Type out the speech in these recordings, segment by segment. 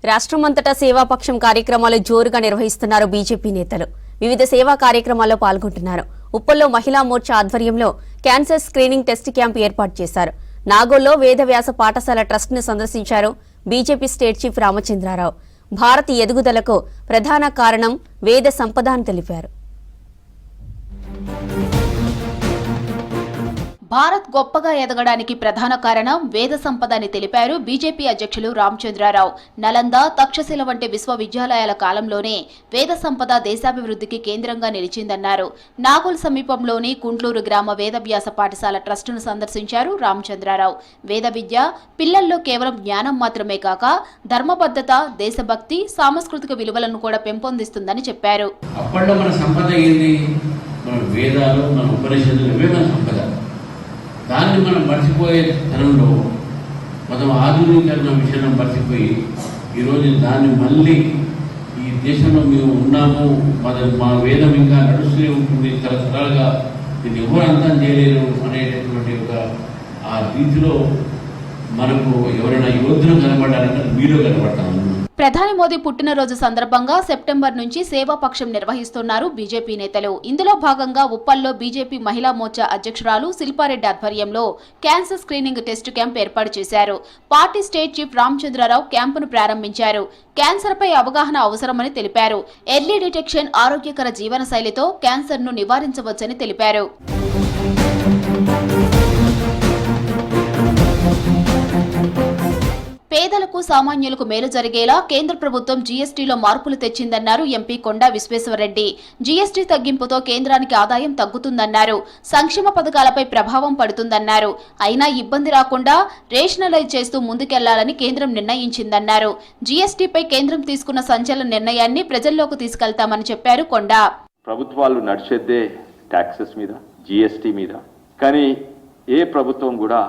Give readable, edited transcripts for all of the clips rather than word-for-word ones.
రాష్ట్రమంతటా సేవాపక్షం కార్యక్రమాలు జోరుగా నిర్వహిస్తున్నారు బీజేపీ నేతలు. వివిధ సేవా కార్యక్రమాల్లో పాల్గొంటున్నారు. ఉప్పల్లో మహిళా మోర్చా ఆధ్వర్యంలో క్యాన్సర్ స్క్రీనింగ్ టెస్ట్ క్యాంప్ ఏర్పాటు చేశారు. నాగోల్లో వేదవ్యాస పాఠశాల ట్రస్ట్ ను సందర్శించారు BJP state chief Ramachandra Rao. Bharat ఎదుగుదలకు ప్రధాన కారణం వేద సంపద అని తెలిపారు. భారత్ గొప్పగా ఎదగడానికి ప్రధాన కారణం వేద సంపద అని తెలిపారు బీజేపీ అధ్యక్షులు రామచంద్రారావు. నలంద, తక్షశిల వంటి విశ్వవిద్యాలయాల కాలంలోనే వేద సంపద దేశాభివృద్ధికి కేంద్రంగా నిలిచిందన్నారు. నాగోల్ సమీపంలోని కుంట్లూరు గ్రామ వేదవ్యాస పాఠశాల ట్రస్టును సందర్శించారు రామచంద్రారావు. వేద విద్య పిల్లల్లో కేవలం జ్ఞానం మాత్రమే కాక ధర్మబద్ధత, దేశభక్తి, సాంస్కృతిక విలువలను కూడా పెంపొందిస్తుందని చెప్పారు. దాన్ని మనం మర్చిపోయే తరంలో మనం ఆధునీకరణ విషయాన్ని మర్చిపోయి ఈరోజు దాన్ని మళ్ళీ ఈ దేశంలో మేము ఉన్నాము, మా వేదం ఇంకా నడుస్తూనే ఉంటుంది, తరతరాలుగా దీన్ని ఎవరు అంతం చేయలేరు అనేటటువంటి ఒక ఆ రీతిలో మనకు ఎవరైనా యోధులు కనబడాలంటే మీలో కనబడతాము. ప్రధాని మోదీ పుట్టినరోజు సందర్భంగా సెప్టెంబర్ నుంచి సేవాపక్షం నిర్వహిస్తున్నారు బీజేపీ నేతలు. ఇందులో భాగంగా ఉప్పల్లో బీజేపీ మహిళా మోర్చా అధ్యక్షురాలు శిల్పారెడ్డి ఆధ్వర్యంలో క్యాన్సర్ స్క్రీనింగ్ టెస్ట్ క్యాంప్ ఏర్పాటు చేశారు. పార్టీ స్టేట్ చీఫ్ రామచంద్రారావు క్యాంపును ప్రారంభించారు. క్యాన్సర్ పై అవగాహన అవసరమని తెలిపారు. ఎర్లీ డిటెక్షన్, ఆరోగ్యకర జీవన శైలితో క్యాన్సర్ ను నివారించవచ్చని తెలిపారు. పేదలకు, సామాన్యులకు మేలు జరిగేలా కేంద్ర ప్రభుత్వం జీఎస్టీలో మార్పులు తెచ్చిందన్నారు ఎంపీ కొండా విశ్వేశ్వరరెడ్డి. జీఎస్టీ తగ్గింపుతో కేంద్రానికి ఆదాయం తగ్గుతుందన్నారు. సంక్షేమ పథకాలపై ప్రభావం పడుతుందన్నారు. అయినా ఇబ్బంది రాకుండా రేషనలైజ్ చేస్తూ ముందుకెళ్లాలని కేంద్రం నిర్ణయించిందన్నారు. జీఎస్టీపై కేంద్రం తీసుకున్న సంచలన నిర్ణయాన్ని ప్రజల్లోకి తీసుకెళ్తామని చెప్పారు కొండా. ప్రభుత్వాలు నడిచేదే ట్యాక్సెస్ మీద, జీఎస్టీ మీద. కానీ ఏ ప్రభుత్వం కూడా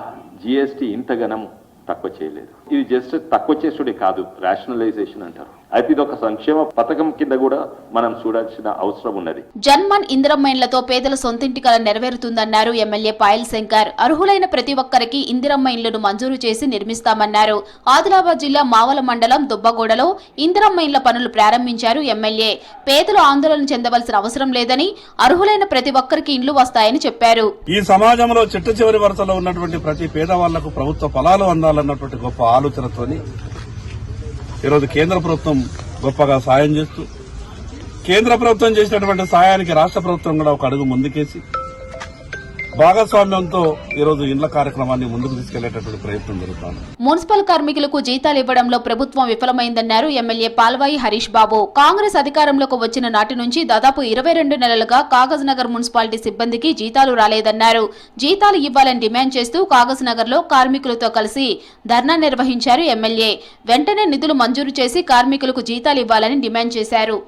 జీఎస్టీ ఇంతగనం తక్కువ చేయలేదు. ఇది జస్ట్ తక్కువ చేసుడే కాదు, రేషనలైజేషన్ అంటారు. అయితే ఇది ఒక సంక్షేమ పథకం కింద కూడా మనం చూడాల్సిన అవసరం ఉన్నది. జన్మన్ ఇందిరమ్మైన్లతో పేదల సొంతింటి కల నెరవేరుతుందన్నారు ఎమ్మెల్యే పాయల్ శంకర్. అర్హులైన ప్రతి ఒక్కరికి ఇందిరమ్మ ఇండ్లను మంజూరు చేసి నిర్మిస్తామన్నారు. ఆదిలాబాద్ జిల్లా మావల మండలం దుబ్బగూడలో ఇందిరమ్మ ఇండ్ల పనులు ప్రారంభించారు ఎమ్మెల్యే. పేదలు ఆందోళన చెందవలసిన అవసరం లేదని, అర్హులైన ప్రతి ఒక్కరికి ఇండ్లు వస్తాయని చెప్పారు. ఈ సమాజంలో చిట్ట చివరి వరుసలో ఉన్నటువంటి ప్రతి పేదవాళ్లకు ప్రభుత్వ ఫలాలు అందాలన్నటువంటి గొప్ప ఆలోచనతోని ఈరోజు కేంద్ర ప్రభుత్వం గొప్పగా సాయం చేస్తూ, కేంద్ర ప్రభుత్వం చేసినటువంటి సాయానికి రాష్ట్ర ప్రభుత్వం కూడా ఒక అడుగు ముందుకేసి భాగస్వామ్యంతో ఈరోజు ఇండ్ల కార్యక్రమాన్ని ముందుకు తీసుకెళ్లేటటువంటి ప్రయత్నం జరుగుతోంది. మున్సిపల్ కార్మికులకు జీతాలు ఇవ్వడంలో ప్రభుత్వం విఫలమైందన్నారు ఎమ్మెల్యే పాల్వాయి హరీష్ బాబు. కాంగ్రెస్ అధికారంలోకి వచ్చిన నాటి నుంచి దాదాపు 22 నెలలుగా కాగజ్ నగర్ మున్సిపాలిటీ సిబ్బందికి జీతాలు రాలేదన్నారు. జీతాలు ఇవ్వాలని డిమాండ్ చేస్తూ కాగజ్ నగర్ లో కార్మికులతో కలిసి ధర్నా నిర్వహించారు ఎమ్మెల్యే. వెంటనే నిధులు మంజూరు చేసి కార్మికులకు జీతాలు ఇవ్వాలని డిమాండ్ చేశారు.